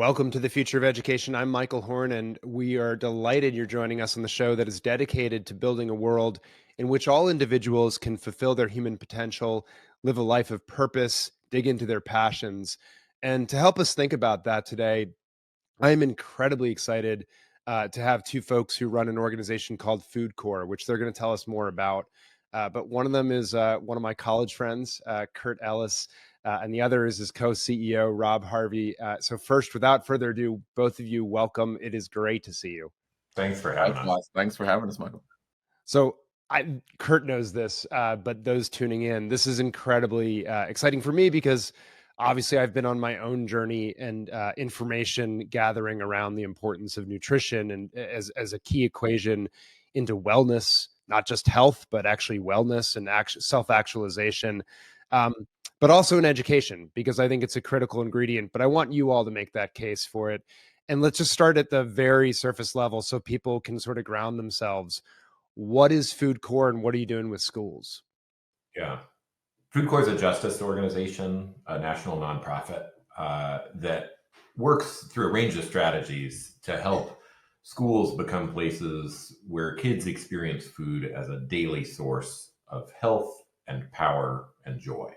Welcome to the Future of Education. I'm Michael Horn, and we are delighted you're joining us on the show that is dedicated to building a world in which all individuals can fulfill their human potential, live a life of purpose, dig into their passions. And to help us think about that today, I am incredibly excited to have two folks who run an organization called FoodCorps, which they're going to tell us more about. But one of them is one of my college friends, Curt Ellis, and the other is his co-CEO, Rob Harvey. So first, without further ado, both of you, welcome. It is great to see you. Thanks for having us. Thanks for having us, Michael. So Curt knows this, but those tuning in, this is incredibly exciting for me because obviously I've been on my own journey and information gathering around the importance of nutrition and as a key equation into wellness, not just health, but actually wellness and self-actualization, but also in education, because I think it's a critical ingredient. But I want you all to make that case for it. And let's just start at the very surface level so people can sort of ground themselves. What is FoodCorps and what are you doing with schools? Yeah. FoodCorps is a justice organization, a national nonprofit that works through a range of strategies to help schools become places where kids experience food as a daily source of health and power and joy.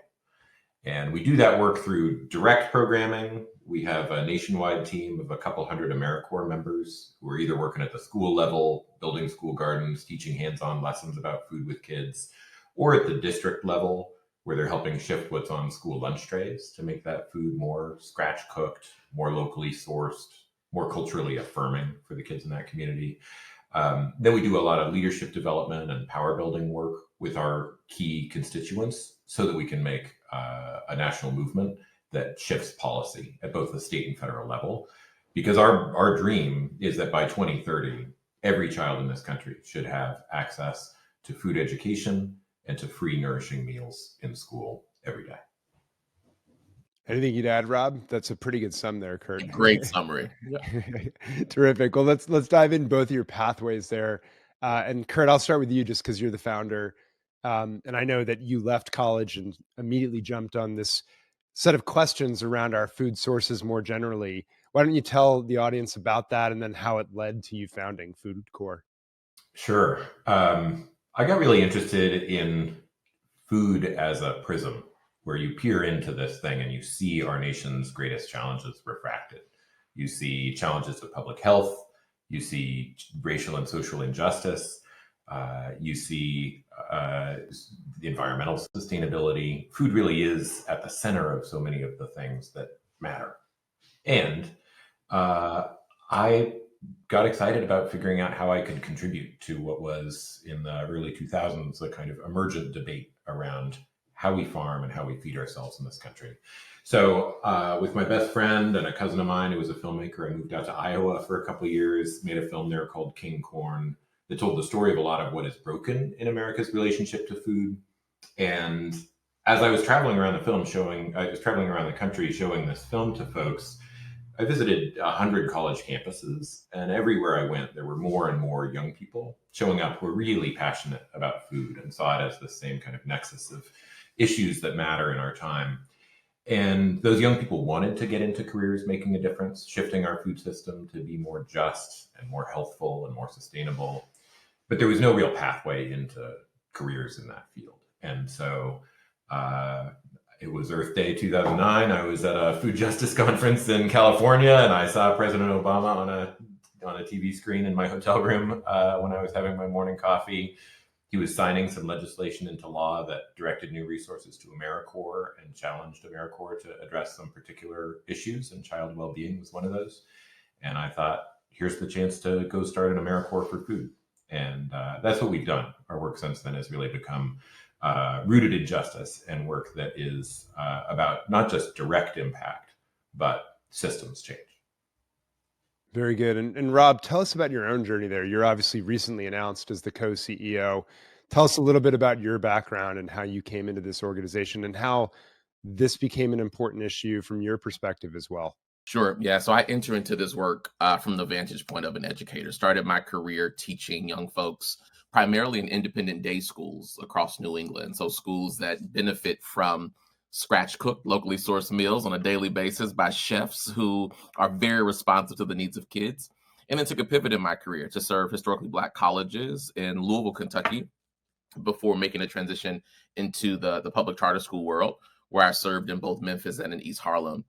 And we do that work through direct programming. We have a nationwide team of a couple hundred AmeriCorps members who are either working at the school level, building school gardens, teaching hands-on lessons about food with kids, or at the district level, where they're helping shift what's on school lunch trays to make that food more scratch cooked, more locally sourced, more culturally affirming for the kids in that community. Then we do a lot of leadership development and power building work with our key constituents so that we can make a national movement that shifts policy at both the state and federal level. Because our dream is that by 2030, every child in this country should have access to food education and to free, nourishing meals in school every day. Anything you'd add, Rob? That's a pretty good sum there, Curt. Great summary. Yeah. Terrific. Well, let's dive in both of your pathways there. And Curt, I'll start with you just because you're the founder. And I know that you left college and immediately jumped on this set of questions around our food sources more generally. Why don't you tell the audience about that and then how it led to you founding FoodCorps? Sure. I got really interested in food as a prism, where you peer into this thing and you see our nation's greatest challenges refracted. You see challenges of public health, you see racial and social injustice, you see the environmental sustainability. Food really is at the center of so many of the things that matter. And I got excited about figuring out how I could contribute to what was in the early 2000s, a kind of emergent debate around how we farm and how we feed ourselves in this country. So with my best friend and a cousin of mine who was a filmmaker, I moved out to Iowa for a couple of years, made a film there called King Corn that told the story of a lot of what is broken in America's relationship to food. And as I was traveling around the country showing this film to folks, I visited 100 college campuses, and everywhere I went, there were more and more young people showing up who were really passionate about food and saw it as the same kind of nexus of issues that matter in our time. And those young people wanted to get into careers making a difference, shifting our food system to be more just and more healthful and more sustainable. But there was no real pathway into careers in that field. And so it was Earth Day 2009. I was at a food justice conference in California, and I saw President Obama on a TV screen in my hotel room when I was having my morning coffee. He was signing some legislation into law that directed new resources to AmeriCorps and challenged AmeriCorps to address some particular issues, and child well-being was one of those. And I thought, here's the chance to go start an AmeriCorps for food. And that's what we've done. Our work since then has really become rooted in justice and work that is about not just direct impact, but systems change. Very good. And Rob, tell us about your own journey there. You're obviously recently announced as the co-CEO. Tell us a little bit about your background and how you came into this organization and how this became an important issue from your perspective as well. Sure. Yeah. So I enter into this work from the vantage point of an educator. Started my career teaching young folks primarily in independent day schools across New England. So schools that benefit from scratch cooked, locally sourced meals on a daily basis by chefs who are very responsive to the needs of kids. And then took a pivot in my career to serve historically Black colleges in Louisville, Kentucky, before making a transition into the public charter school world, where I served in both Memphis and in East Harlem.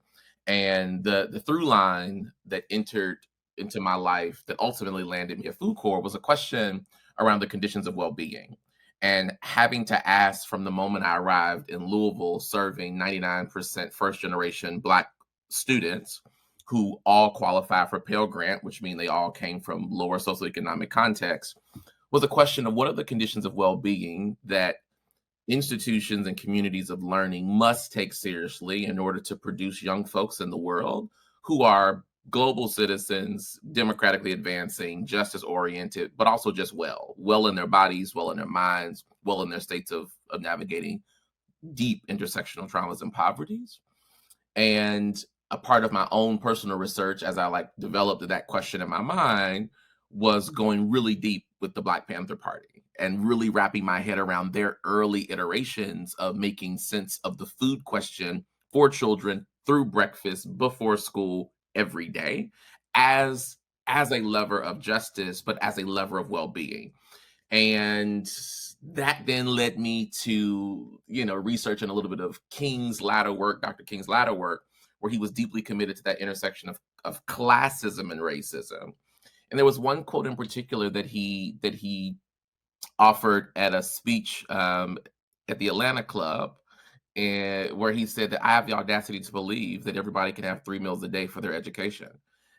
And the through line that entered into my life that ultimately landed me at FoodCorps was a question around the conditions of well-being. And having to ask from the moment I arrived in Louisville, serving 99% first generation Black students who all qualify for Pell Grant, which means they all came from lower socioeconomic contexts, was a question of what are the conditions of well-being that institutions and communities of learning must take seriously in order to produce young folks in the world who are global citizens, democratically advancing, justice oriented, but also just well in their bodies, well in their minds, well in their states of navigating deep intersectional traumas and poverties. And a part of my own personal research as I developed that question in my mind was going really deep with the Black Panther Party and really wrapping my head around their early iterations of making sense of the food question for children through breakfast, before school, every day, as a lever of justice, but as a lever of well-being. And that then led me to, researching a little bit of Dr. King's latter work, where he was deeply committed to that intersection of classism and racism. And there was one quote in particular that he offered at a speech at the Atlanta Club, where he said that I have the audacity to believe that everybody can have 3 meals a day for their education.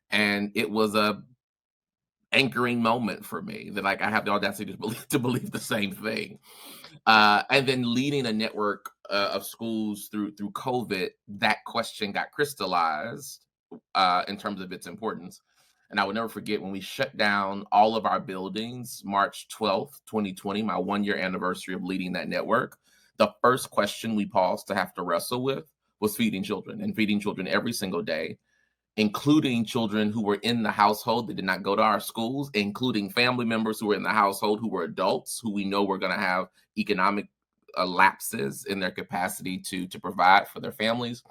And it was a anchoring moment for me that I have the audacity to believe the same thing. And then leading a network of schools through COVID, that question got crystallized in terms of its importance. And I will never forget when we shut down all of our buildings, March 12th, 2020, my 1-year anniversary of leading that network. The first question we paused to have to wrestle with was feeding children, and feeding children every single day, including children who were in the household that did not go to our schools, including family members who were in the household who were adults, who we know were going to have economic lapses in their capacity to provide for their families.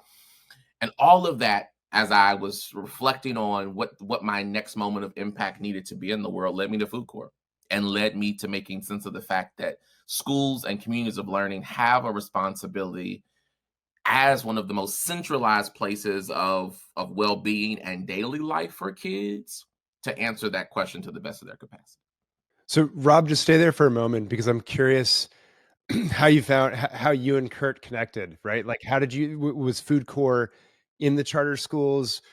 And all of that, as I was reflecting on what my next moment of impact needed to be in the world, led me to FoodCorps and led me to making sense of the fact that schools and communities of learning have a responsibility as one of the most centralized places of well-being and daily life for kids to answer that question to the best of their capacity. So Rob, just stay there for a moment, because I'm curious how you found how you and Curt connected, right? Like, how did you, was FoodCorps in the charter schools?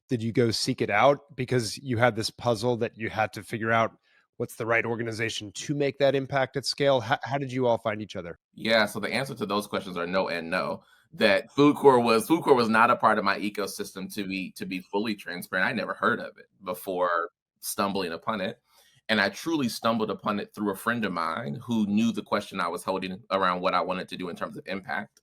Did you go seek it out because you had this puzzle that you had to figure out what's the right organization to make that impact at scale? How did you all find each other? Yeah, so the answer to those questions are no and no. That FoodCorps was not a part of my ecosystem, to be fully transparent. I never heard of it before stumbling upon it. And I truly stumbled upon it through a friend of mine who knew the question I was holding around what I wanted to do in terms of impact.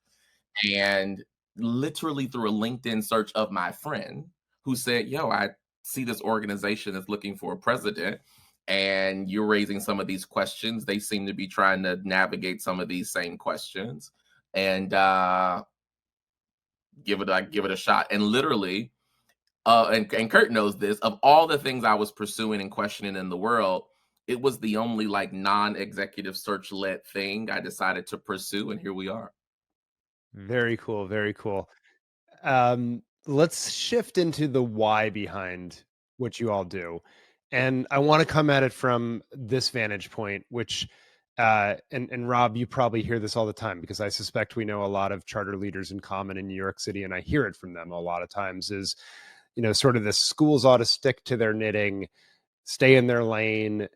And literally through a LinkedIn search of my friend, who said, yo, I see this organization that's looking for a president, and you're raising some of these questions. They seem to be trying to navigate some of these same questions, and give it a shot. And literally, and Curt knows this, of all the things I was pursuing and questioning in the world, it was the only non-executive search led thing I decided to pursue, and here we are. Very cool. Very cool. Let's shift into the why behind what you all do. And I want to come at it from this vantage point, which, and Rob, you probably hear this all the time, because I suspect we know a lot of charter leaders in common in New York City, and I hear it from them a lot of times, is, sort of the schools ought to stick to their knitting, stay in their lane.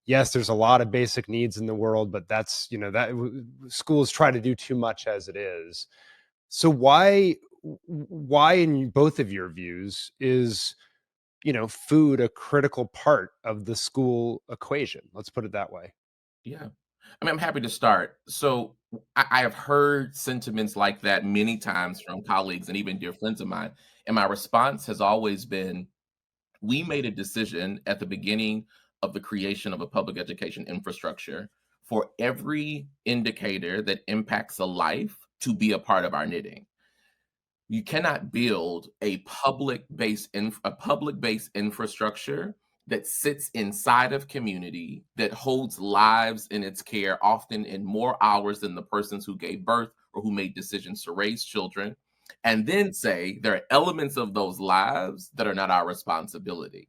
Yes, there's a lot of basic needs in the world, but that's, schools try to do too much as it is. So why in both of your views is, food a critical part of the school equation? Let's put it that way. Yeah. I'm happy to start. So I have heard sentiments like that many times from colleagues and even dear friends of mine. And my response has always been, we made a decision at the beginning of the creation of a public education infrastructure for every indicator that impacts a life to be a part of our knitting. You cannot build a public-based infrastructure that sits inside of community, that holds lives in its care, often in more hours than the persons who gave birth or who made decisions to raise children, and then say there are elements of those lives that are not our responsibility.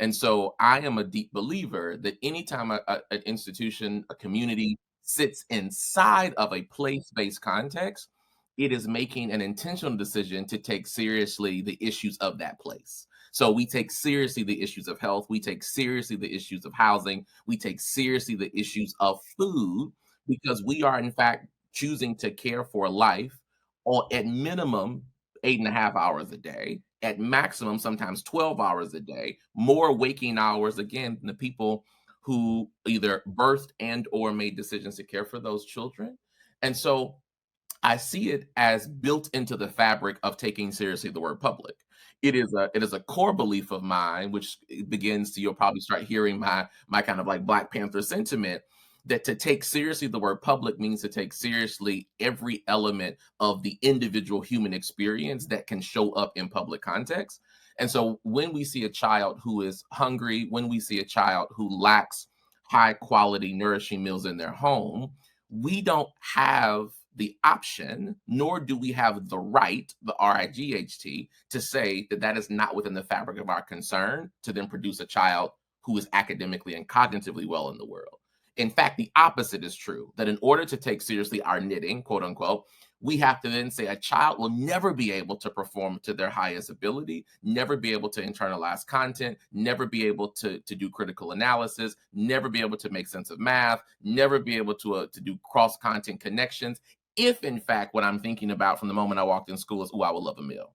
And so I am a deep believer that anytime an institution, a community sits inside of a place-based context, it is making an intentional decision to take seriously the issues of that place. So we take seriously the issues of health, we take seriously the issues of housing, we take seriously the issues of food, because we are in fact choosing to care for life, or at minimum 8.5 hours a day, at maximum sometimes 12 hours a day, more waking hours again than the people who either birthed and or made decisions to care for those children. And so I see it as built into the fabric of taking seriously the word public. It is a core belief of mine, which begins to, you'll probably start hearing my kind of like Black Panther sentiment, that to take seriously the word public means to take seriously every element of the individual human experience that can show up in public context. And so when we see a child who is hungry, when we see a child who lacks high quality nourishing meals in their home, we don't have the option, nor do we have the right, the RIGHT, to say that that is not within the fabric of our concern to then produce a child who is academically and cognitively well in the world. In fact, the opposite is true, that in order to take seriously our knitting, quote unquote, we have to then say a child will never be able to perform to their highest ability, never be able to internalize content, never be able to do critical analysis, never be able to make sense of math, never be able to do cross-content connections, if in fact what I'm thinking about from the moment I walked in school is, oh, I would love a meal.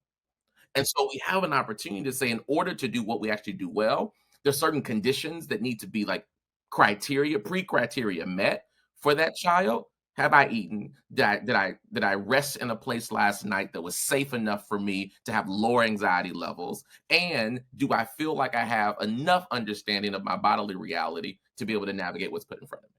And so we have an opportunity to say, in order to do what we actually do well, there's certain conditions that need to be like pre-criteria met for that child. Have I eaten? Did I rest in a place last night that was safe enough for me to have lower anxiety levels? And do I feel like I have enough understanding of my bodily reality to be able to navigate what's put in front of me?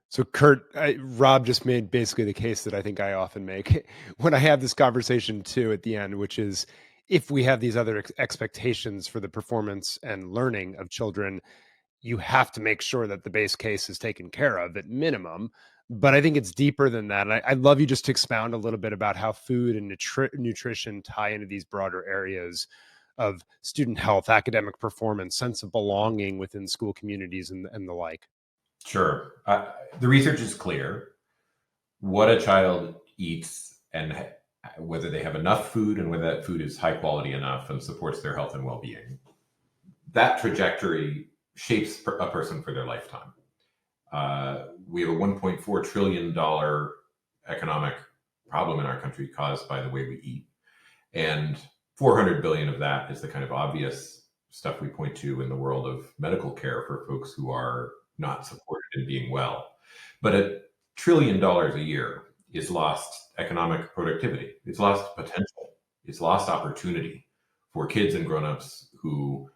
So, Curt, Rob just made basically the case that I think I often make when I have this conversation too at the end, which is if we have these other expectations for the performance and learning of children, you have to make sure that the base case is taken care of at minimum. But I think it's deeper than that. And I'd love you just to expound a little bit about how food and nutrition tie into these broader areas of student health, academic performance, sense of belonging within school communities, and the like. Sure. The research is clear. What a child eats and whether they have enough food and whether that food is high quality enough and supports their health and well-being, that trajectory shapes a person for their lifetime. We have a $1.4 trillion economic problem in our country caused by the way we eat. And 400 billion of that is the kind of obvious stuff we point to in the world of medical care for folks who are not supported in being well. But $1 trillion a year is lost economic productivity. It's lost potential. It's lost opportunity for kids and grownups who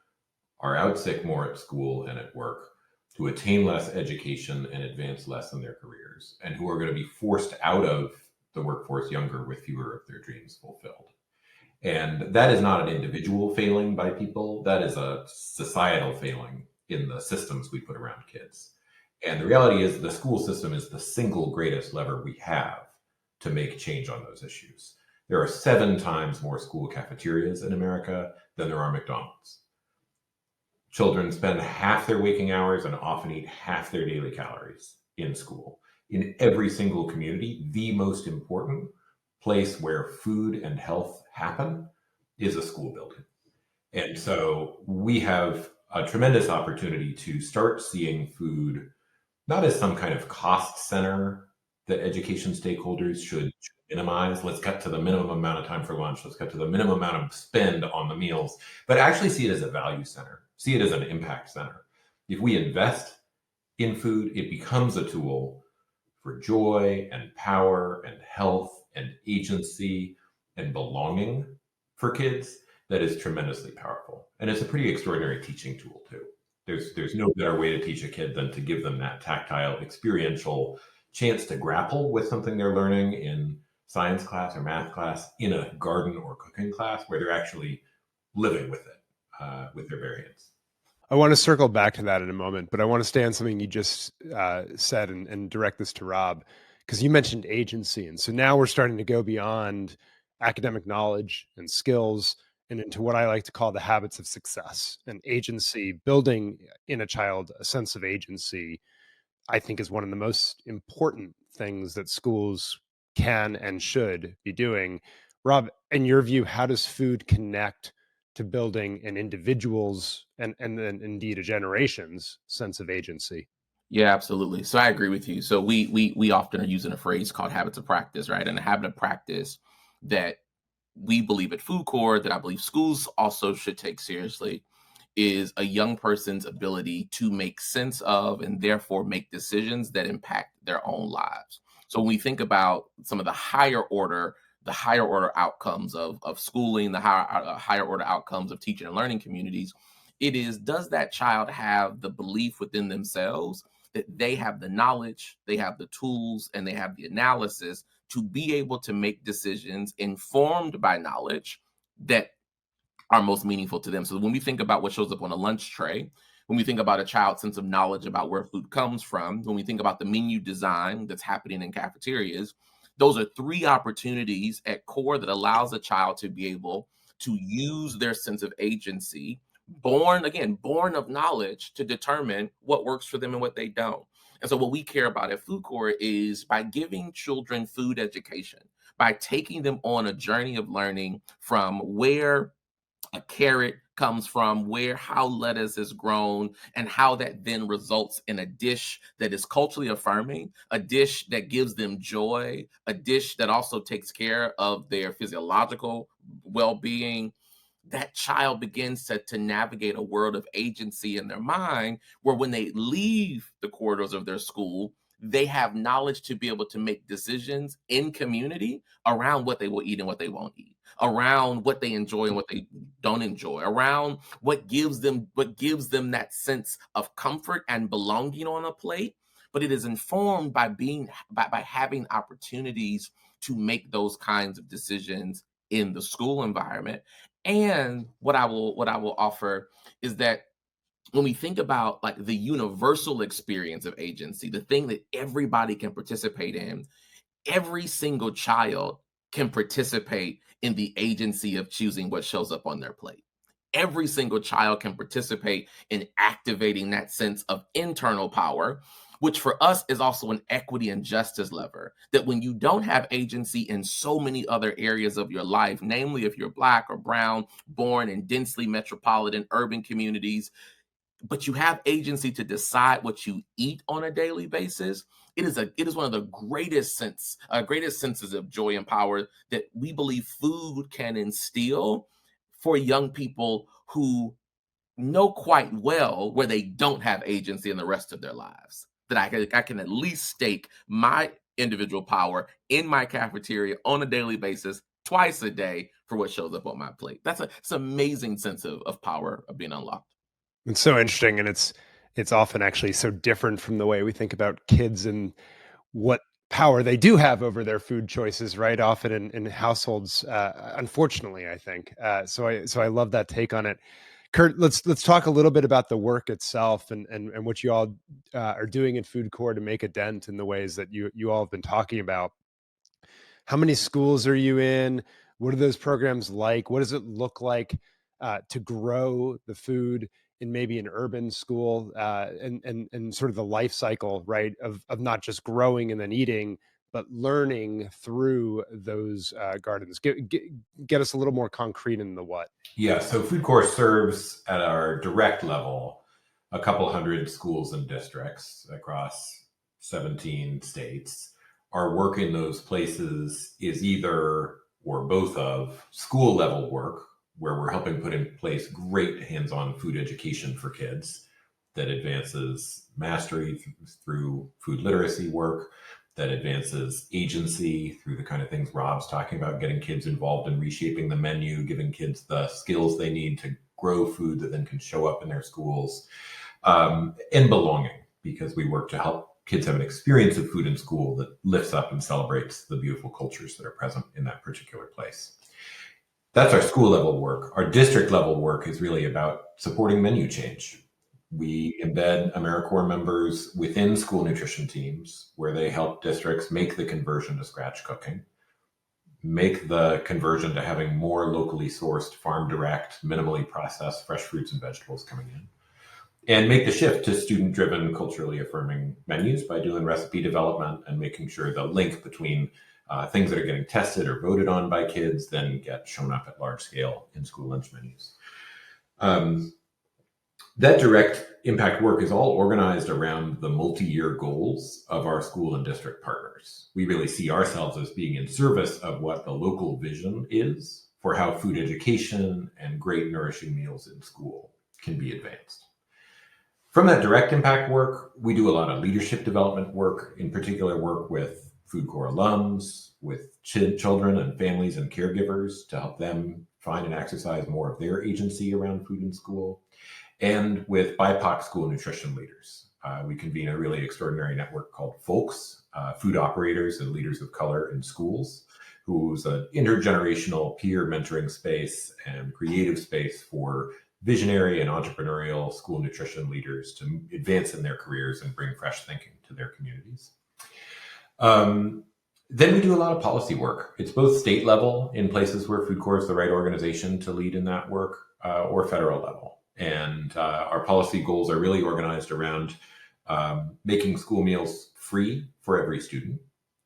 are out sick more at school and at work, to attain less education and advance less in their careers, and who are going to be forced out of the workforce younger with fewer of their dreams fulfilled. And that is not an individual failing by people. That is a societal failing in the systems we put around kids. And the reality is the school system is the single greatest lever we have to make change on those issues. There are 7 times more school cafeterias in America than there are McDonald's. Children spend half their waking hours and often eat half their daily calories in school. In every single community, the most important place where food and health happen is a school building. And so we have a tremendous opportunity to start seeing food not as some kind of cost center that education stakeholders should minimize. Let's cut to the minimum amount of time for lunch. Let's cut to the minimum amount of spend on the meals, but actually see it as a value center. See it as an impact center. If we invest in food, it becomes a tool for joy and power and health and agency and belonging for kids that is tremendously powerful. And it's a pretty extraordinary teaching tool too. There's no better way to teach a kid than to give them that tactile, experiential chance to grapple with something they're learning in science class or math class, in a garden or cooking class, where they're actually living with it, with their variants. I want to circle back to that in a moment, but I want to stay on something you just said and direct this to Rob, because you mentioned agency. And so now we're starting to go beyond academic knowledge and skills and into what I like to call the habits of success. And agency, building in a child a sense of agency, I think is one of the most important things that schools can and should be doing. Rob, in your view, how does food connect to building an individual's and then indeed a generation's sense of agency? Yeah, absolutely. So I agree with you. So we often are using a phrase called habits of practice, right? And a habit of practice that we believe at FoodCorps, that I believe schools also should take seriously, is a young person's ability to make sense of and therefore make decisions that impact their own lives. So when we think about some of the higher order outcomes of schooling, the higher order outcomes of teaching and learning communities, it is, does that child have the belief within themselves that they have the knowledge, they have the tools, and they have the analysis to be able to make decisions informed by knowledge that are most meaningful to them. So when we think about what shows up on a lunch tray, when we think about a child's sense of knowledge about where food comes from, when we think about the menu design that's happening in cafeterias, those are three opportunities at core that allows a child to be able to use their sense of agency, born of knowledge, to determine what works for them and what they don't. And so what we care about at FoodCorps is, by giving children food education, by taking them on a journey of learning from where a carrot comes from, how lettuce is grown, and how that then results in a dish that is culturally affirming, a dish that gives them joy, a dish that also takes care of their physiological well-being. That child begins to navigate a world of agency in their mind, where when they leave the corridors of their school, they have knowledge to be able to make decisions in community around what they will eat and what they won't eat, around what they enjoy and what they don't enjoy, around what gives them that sense of comfort and belonging on a plate. But it is informed by having opportunities to make those kinds of decisions in the school environment. And what I will offer is that when we think about like the universal experience of agency, the thing that everybody can participate in, every single child can participate in the agency of choosing what shows up on their plate. Every single child can participate in activating that sense of internal power, which for us is also an equity and justice lever. That when you don't have agency in so many other areas of your life, namely if you're Black or brown, born in densely metropolitan urban communities, but you have agency to decide what you eat on a daily basis, it is one of the greatest senses of joy and power that we believe food can instill for young people who know quite well where they don't have agency in the rest of their lives. That I can at least stake my individual power in my cafeteria on a daily basis, twice a day, for what shows up on my plate. It's an amazing sense of power of being unlocked. It's so interesting, and it's often actually so different from the way we think about kids and what power they do have over their food choices, right? Often in households, unfortunately, I think. So I love that take on it. Curt, let's talk a little bit about the work itself and what you all are doing in FoodCorps to make a dent in the ways that you all have been talking about. How many schools are you in? What are those programs like? What does it look like to grow the food in maybe an urban school, and sort of the life cycle, right, of not just growing and then eating, but learning through those gardens? Get us a little more concrete in the what. Yeah, so FoodCorps serves at our direct level a couple hundred schools and districts across 17 states. Our work in those places is either or both of school level work, where we're helping put in place great hands-on food education for kids that advances mastery through food literacy work, that advances agency through the kind of things Rob's talking about, getting kids involved in reshaping the menu, giving kids the skills they need to grow food that then can show up in their schools. and belonging, because we work to help kids have an experience of food in school that lifts up and celebrates the beautiful cultures that are present in that particular place. That's our school level work. Our district level work is really about supporting menu change. We embed AmeriCorps members within school nutrition teams where they help districts make the conversion to scratch cooking, make the conversion to having more locally sourced, farm direct, minimally processed fresh fruits and vegetables coming in, and make the shift to student-driven, culturally affirming menus by doing recipe development and making sure the link between things that are getting tested or voted on by kids then get shown up at large scale in school lunch menus. That direct impact work is all organized around the multi-year goals of our school and district partners. We really see ourselves as being in service of what the local vision is for how food education and great nourishing meals in school can be advanced. From that direct impact work, we do a lot of leadership development work, in particular work with FoodCorps alums, with children and families and caregivers to help them find and exercise more of their agency around food in school, and with BIPOC school nutrition leaders. We convene a really extraordinary network called FoodCorps, Food Operators and Leaders of Color in Schools, who's an intergenerational peer mentoring space and creative space for visionary and entrepreneurial school nutrition leaders to advance in their careers and bring fresh thinking to their communities. Then we do a lot of policy work. It's both state level in places where FoodCorps is the right organization to lead in that work, or federal level. And our policy goals are really organized around making school meals free for every student,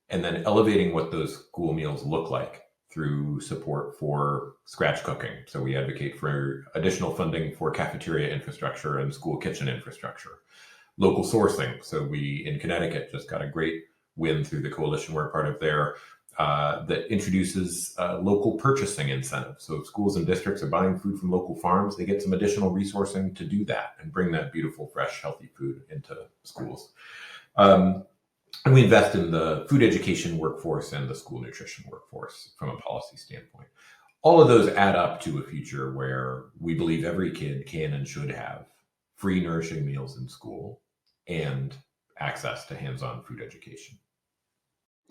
and then elevating what those school meals look like through support for scratch cooking. So we advocate for additional funding for cafeteria infrastructure and school kitchen infrastructure. Local sourcing. So we, in Connecticut, just got a great win through the coalition we're part of there that introduces local purchasing incentives. So if schools and districts are buying food from local farms, they get some additional resourcing to do that and bring that beautiful, fresh, healthy food into schools. And we invest in the food education workforce and the school nutrition workforce from a policy standpoint. All of those add up to a future where we believe every kid can and should have free, nourishing meals in school and access to hands-on food education.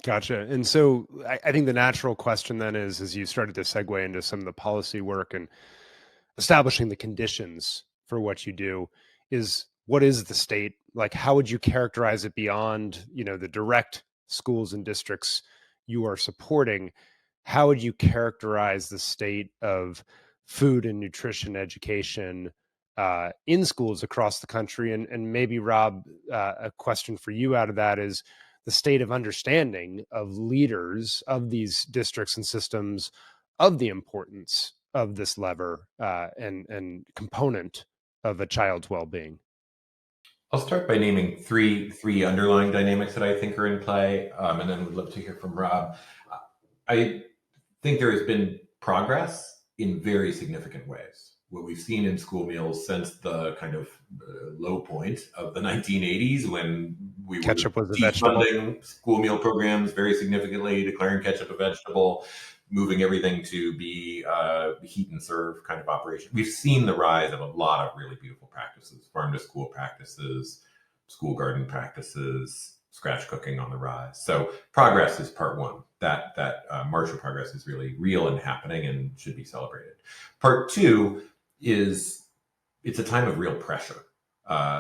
Gotcha. And so I think the natural question then is, as you started to segue into some of the policy work and establishing the conditions for what you do, is what is the state? Like, how would you characterize it beyond, the direct schools and districts you are supporting? How would you characterize the state of food and nutrition education in schools across the country? And maybe, Rob, a question for you out of that is the state of understanding of leaders of these districts and systems of the importance of this lever and component of a child's well-being. I'll start by naming three underlying dynamics that I think are in play, and then we'd love to hear from Rob. I think there has been progress in very significant ways. What we've seen in school meals since the kind of low point of the 1980s, when we were defunding school meal programs very significantly, declaring ketchup a vegetable, moving everything to be heat and serve kind of operation. We've seen the rise of a lot of really beautiful practices, farm to school practices, school garden practices, scratch cooking on the rise. So progress is part one. That march of progress is really real and happening and should be celebrated. Part two is it's a time of real pressure.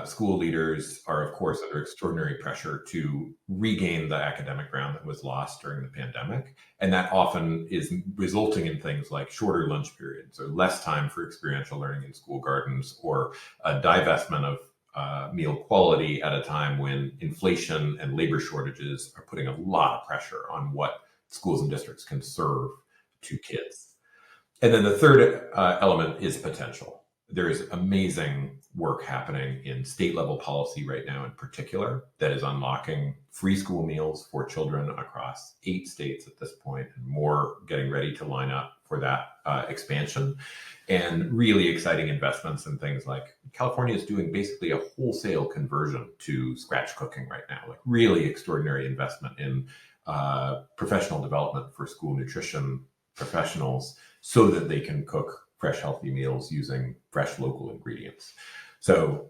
School leaders are, of course, under extraordinary pressure to regain the academic ground that was lost during the pandemic. And that often is resulting in things like shorter lunch periods or less time for experiential learning in school gardens, or a divestment of meal quality at a time when inflation and labor shortages are putting a lot of pressure on what schools and districts can serve to kids. And then the third element is potential. There is amazing work happening in state level policy right now in particular that is unlocking free school meals for children across 8 states at this point, and more getting ready to line up for that expansion. And really exciting investments in things like California is doing basically a wholesale conversion to scratch cooking right now, like really extraordinary investment in professional development for school nutrition professionals so that they can cook fresh, healthy meals using fresh local ingredients. So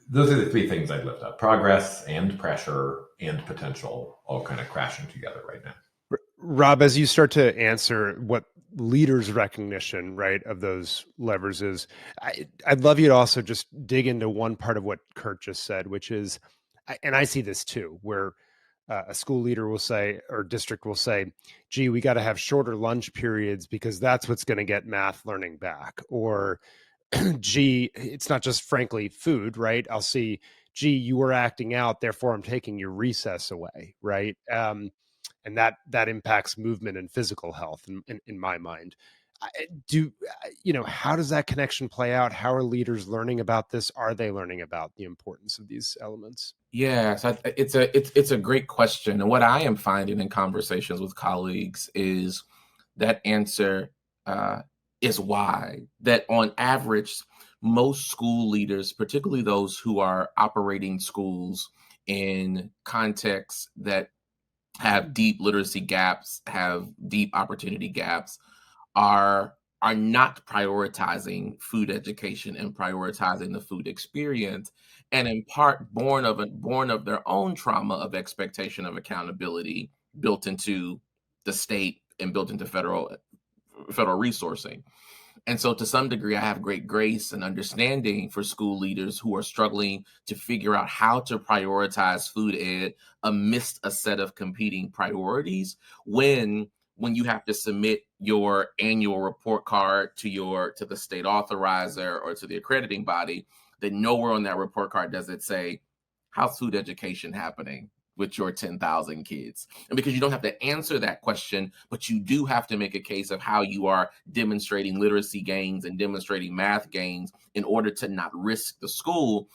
those are the three things I'd lift up: progress and pressure and potential, all kind of crashing together right now. Rob, as you start to answer what leaders' recognition, right, of those levers is, I'd love you to also just dig into one part of what Curt just said, which is, and I see this too, where a school leader will say, or district will say, gee, we got to have shorter lunch periods because that's what's going to get math learning back. Or, gee, it's not just frankly food, right? I'll see, gee, you were acting out, therefore I'm taking your recess away, right? And that impacts movement and physical health in my mind. How does that connection play out? How are leaders learning about this? Are they learning about the importance of these elements? Yes, it's a great question. And what I am finding in conversations with colleagues is that answer is why. That on average, most school leaders, particularly those who are operating schools in contexts that have deep literacy gaps, have deep opportunity gaps, are not prioritizing food education and prioritizing the food experience, and in part born of their own trauma of expectation of accountability built into the state and built into federal resourcing. And so, to some degree, I have great grace and understanding for school leaders who are struggling to figure out how to prioritize food ed amidst a set of competing priorities when you have to submit your annual report card to the state authorizer or to the accrediting body, that nowhere on that report card does it say, how's food education happening with your 10,000 kids? And because you don't have to answer that question, but you do have to make a case of how you are demonstrating literacy gains and demonstrating math gains in order to not risk the school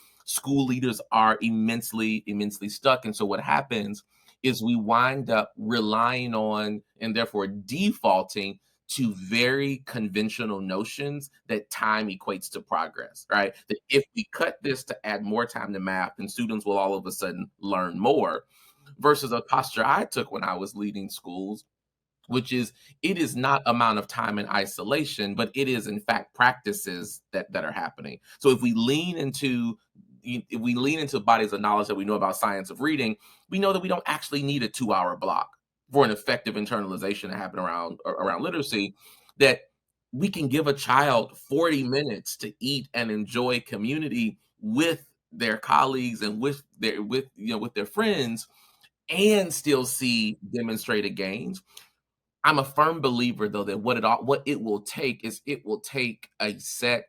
leaders are immensely stuck. And so what happens is we wind up relying on and therefore defaulting to very conventional notions that time equates to progress, right? That if we cut this to add more time to math, then students will all of a sudden learn more, versus a posture I took when I was leading schools, which is it is not amount of time in isolation, but it is in fact practices that are happening. So if we lean into bodies of knowledge that we know about science of reading, we know that we don't actually need a 2-hour block for an effective internalization to happen around literacy, that we can give a child 40 minutes to eat and enjoy community with their colleagues and with their friends and still see demonstrated gains. I'm a firm believer, though, that what it will take a set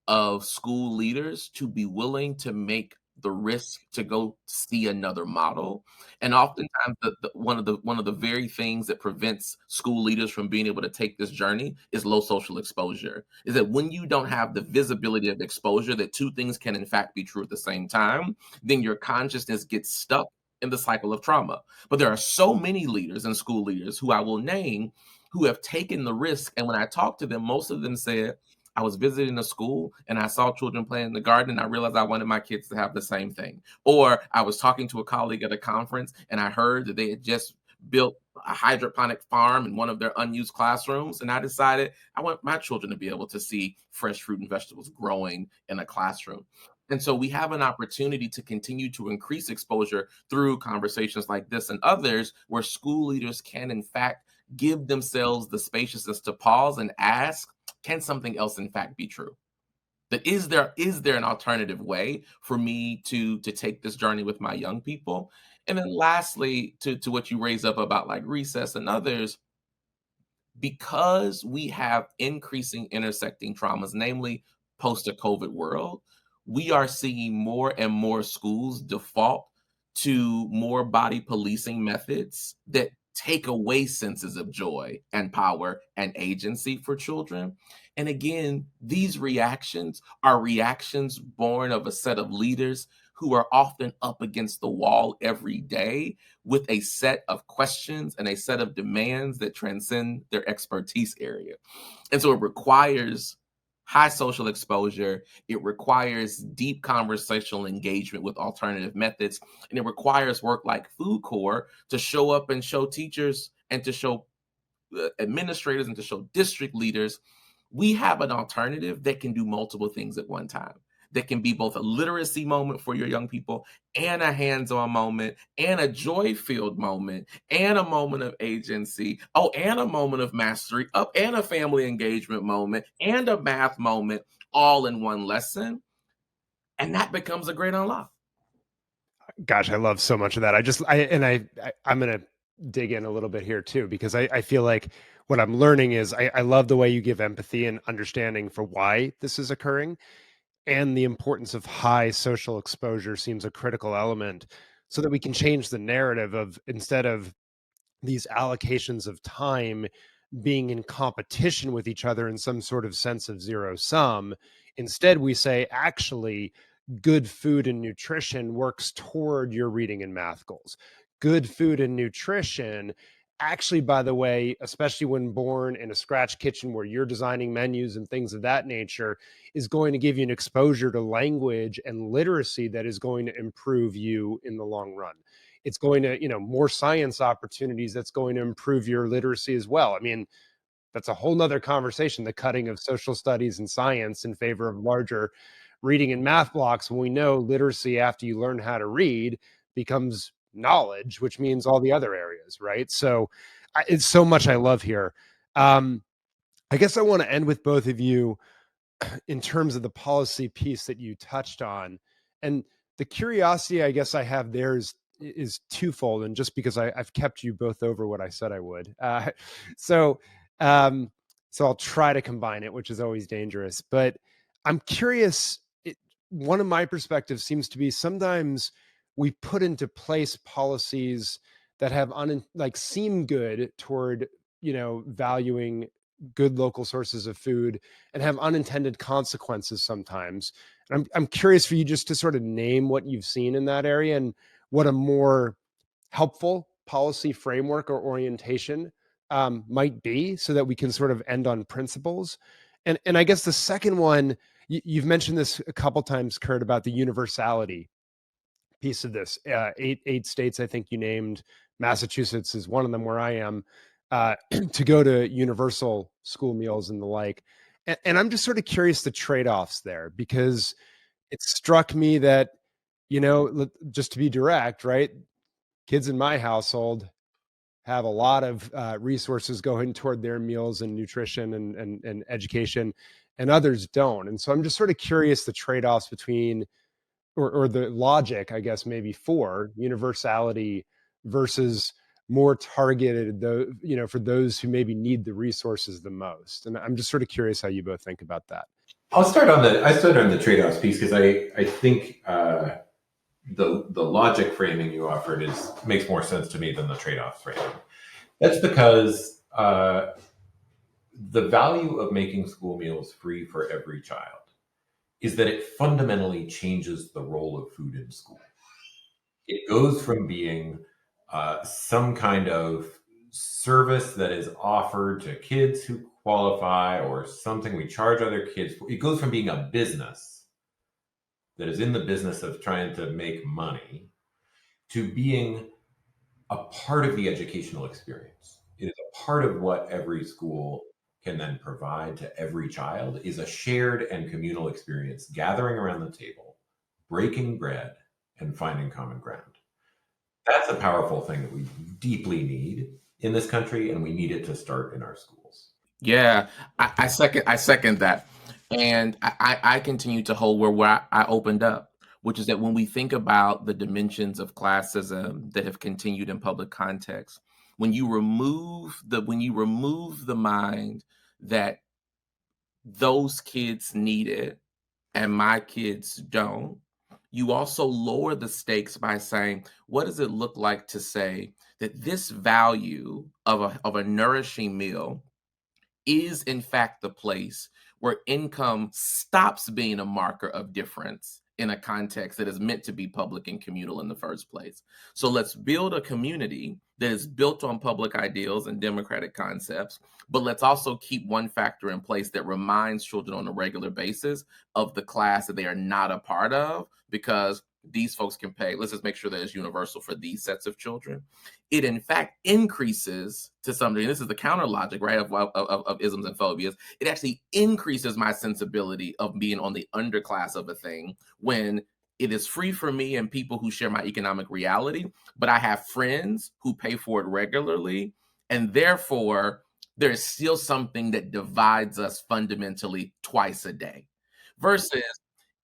of school leaders to be willing to make the risk to go see another model. And oftentimes, one of the very things that prevents school leaders from being able to take this journey is low social exposure. Is that when you don't have the visibility of exposure that two things can in fact be true at the same time, then your consciousness gets stuck in the cycle of trauma. But there are so many leaders and school leaders who I will name who have taken the risk. And when I talk to them, most of them said, I was visiting a school and I saw children playing in the garden and I realized I wanted my kids to have the same thing. Or I was talking to a colleague at a conference and I heard that they had just built a hydroponic farm in one of their unused classrooms. And I decided I want my children to be able to see fresh fruit and vegetables growing in a classroom. And so we have an opportunity to continue to increase exposure through conversations like this and others, where school leaders can, in fact, give themselves the spaciousness to pause and ask, can something else, in fact, be true? That is there an alternative way for me to take this journey with my young people? And then lastly, to what you raised up about like recess and others, because we have increasing intersecting traumas, namely post a COVID world, we are seeing more and more schools default to more body policing methods that take away senses of joy and power and agency for children. And again, these reactions are reactions born of a set of leaders who are often up against the wall every day with a set of questions and a set of demands that transcend their expertise area. And so it requires high social exposure. It requires deep conversational engagement with alternative methods. And it requires work like FoodCorps to show up and show teachers and to show administrators and to show district leaders we have an alternative that can do multiple things at one time. That can be both a literacy moment for your young people and a hands-on moment and a joy-filled moment and a moment of agency. Oh, and a moment of mastery, up and a family engagement moment and a math moment all in one lesson. And that becomes a great unlock. Gosh, I love so much of that. I'm going to dig in a little bit here too, because I feel like what I'm learning is I love the way you give empathy and understanding for why this is occurring. And the importance of high social exposure seems a critical element so that we can change the narrative of, instead of these allocations of time being in competition with each other in some sort of sense of zero sum, instead we say, actually, good food and nutrition works toward your reading and math goals. Good food and nutrition, actually, by the way, especially when born in a scratch kitchen where you're designing menus and things of that nature, is going to give you an exposure to language and literacy that is going to improve you in the long run. It's going to, more science opportunities, that's going to improve your literacy as well. I mean, that's a whole nother conversation, the cutting of social studies and science in favor of larger reading and math blocks, when we know literacy, after you learn how to read, becomes knowledge, which means all the other areas, right? So it's so much I love here. I guess I want to end with both of you in terms of the policy piece that you touched on. And the curiosity I guess I have there is twofold, and just because I've kept you both over what I said I would. So I'll try to combine it, which is always dangerous. But I'm curious, one of my perspectives seems to be sometimes we put into place policies that have seem good toward, valuing good local sources of food, and have unintended consequences sometimes. And I'm curious for you just to sort of name what you've seen in that area and what a more helpful policy framework or orientation might be, so that we can sort of end on principles. And I guess the second one, you've mentioned this a couple times, Curt, about the universality piece of this. Eight states, I think you named, Massachusetts is one of them where I am, to go to universal school meals and the like. And I'm just sort of curious the trade-offs there, because it struck me that, just to be direct, right? Kids in my household have a lot of resources going toward their meals and nutrition and education, and others don't. And so I'm just sort of curious the trade-offs between, or the logic, I guess, maybe for universality versus more targeted, for those who maybe need the resources the most. And I'm just sort of curious how you both think about that. I start on the trade-offs piece, because I think the logic framing you offered makes more sense to me than the trade-off framing. That's because the value of making school meals free for every child is that it fundamentally changes the role of food in school. It goes from being some kind of service that is offered to kids who qualify, or something we charge other kids for. It goes from being a business that is in the business of trying to make money to being a part of the educational experience. It is a part of what every school can then provide to every child, is a shared and communal experience, gathering around the table, breaking bread, and finding common ground. That's a powerful thing that we deeply need in this country, and we need it to start in our schools. Yeah, I second that. And I continue to hold where I opened up, which is that when we think about the dimensions of classism that have continued in public context, when you remove the mind that those kids need it and my kids don't, you also lower the stakes by saying, what does it look like to say that this value of a nourishing meal is in fact the place where income stops being a marker of difference in a context that is meant to be public and communal in the first place. So let's build a community that is built on public ideals and democratic concepts, but let's also keep one factor in place that reminds children on a regular basis of the class that they are not a part of, because these folks can pay. Let's just make sure that it's universal for these sets of children. It in fact increases to some degree. This is the counter logic, right, of isms and phobias. It actually increases my sensibility of being on the underclass of a thing when it is free for me and people who share my economic reality, but I have friends who pay for it regularly, and therefore there is still something that divides us fundamentally twice a day. Versus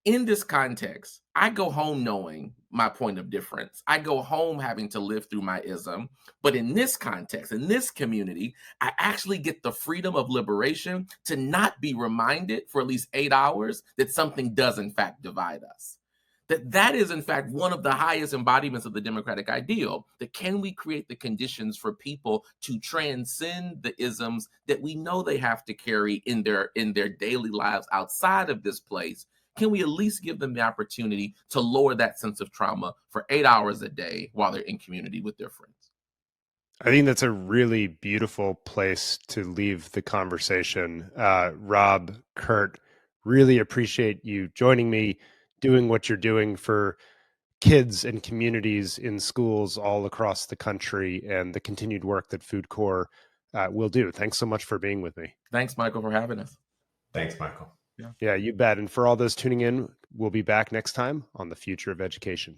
in this context, I go home knowing my point of difference. I go home having to live through my ism. But in this context, in this community, I actually get the freedom of liberation to not be reminded for at least 8 hours that something does in fact divide us. That is in fact one of the highest embodiments of the democratic ideal. That can we create the conditions for people to transcend the isms that we know they have to carry in their daily lives outside of this place? Can we at least give them the opportunity to lower that sense of trauma for 8 hours a day while they're in community with their friends? I think that's a really beautiful place to leave the conversation. Rob, Curt, really appreciate you joining me, doing what you're doing for kids and communities in schools all across the country, and the continued work that FoodCorps will do. Thanks so much for being with me. Thanks, Michael, for having us. Thanks, Michael. Yeah, you bet. And for all those tuning in, we'll be back next time on The Future of Education.